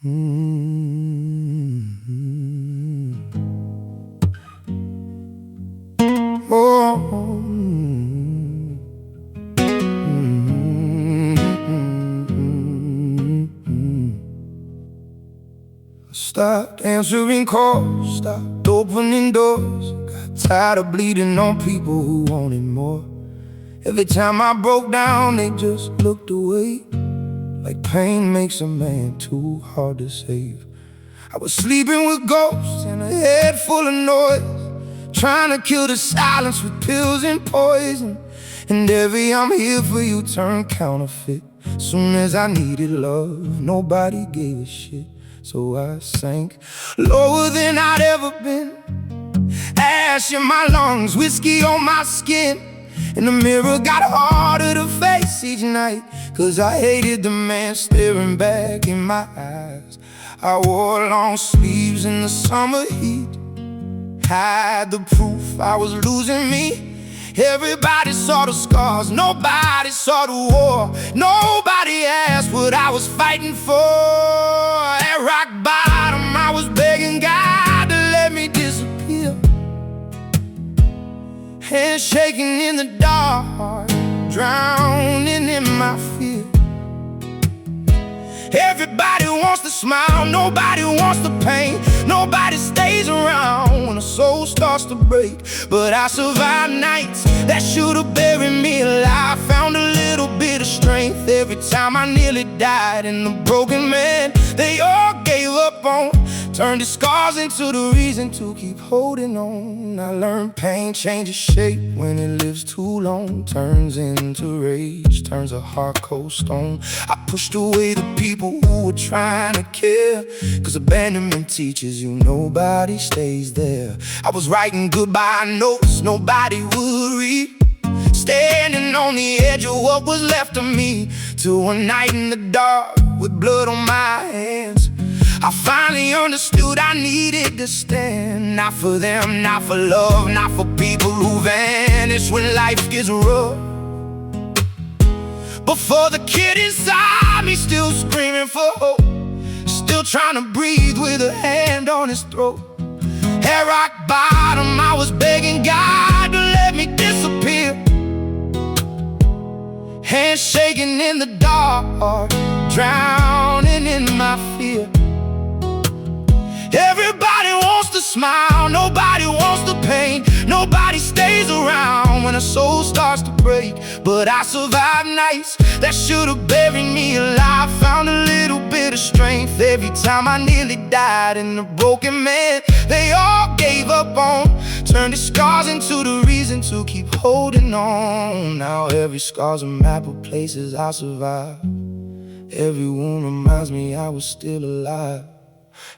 Oh, stopped answering calls, stopped opening doors. Got tired of bleeding on people who wanted more. Every time I broke down, they just looked away, like pain makes a man too hard to save. I was sleeping with ghosts in a head full of noise, trying to kill the silence with pills and poison. And every "I'm here for you" turned counterfeit. Soon as I needed love, nobody gave a shit. So I sank lower than I'd ever been. Ash in my lungs, whiskey on my skin. And the mirror got harder to face each night, 'cause I hated the man staring back in my eyes. I wore long sleeves in the summer heat, hide the proof I was losing me. Everybody saw the scars, nobody saw the war. Nobody asked what I was fighting for. At rock bottom, I was begging God to let me disappear. Hands shaking in the dark, drowning in my fear. Everybody wants to smile, nobody wants the pain. Nobody stays around when a soul starts to break. But I survived nights that should've buried me alive. Found a little bit of strength every time I nearly died. And the broken man they all gave up on turned his scars into the reason to keep holding on. I learned pain changes shape when it lives too long. Turns into rage, turns a heart cold stone. I pushed away the people who were trying to care, 'cause abandonment teaches you nobody stays there. I was writing goodbye notes nobody would read, standing on the edge of what was left of me, till one night in the dark with blood on my hands, I finally understood I needed to stand. Not for them, not for love, not for people who vanish when life gets rough, but for the kid inside me still screaming for hope, still trying to breathe with a hand on his throat. At rock bottom, I was begging God to let me disappear. Hands shaking in the dark, drowning in my fear. Everybody wants to smile, nobody wants the pain. Nobody stays around when a soul starts to break. But I survived nights that should've buried me alive. Found a little bit of strength every time I nearly died. And the broken man they all gave up on turned his scars into the reason to keep holding on. Now every scar's a map of places I survived. Every wound reminds me I was still alive.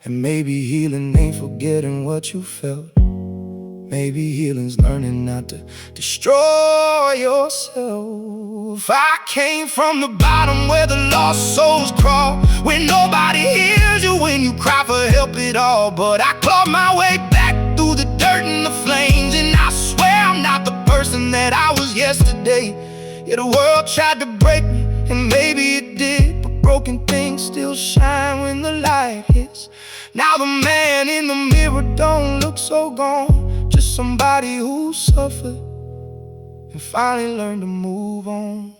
And maybe healing ain't forgetting what you felt. Maybe healing's learning not to destroy yourself. I came from the bottom where the lost souls crawl, where nobody hears you when you cry for help at all. But I clawed my way back through the dirt and the flames, and I swear I'm not the person that I was yesterday. Yeah, the world tried to break me, and maybe it did, but broken things still shine when the light hits. Now the man in the mirror don't look so gone, just somebody who suffered and finally learned to move on.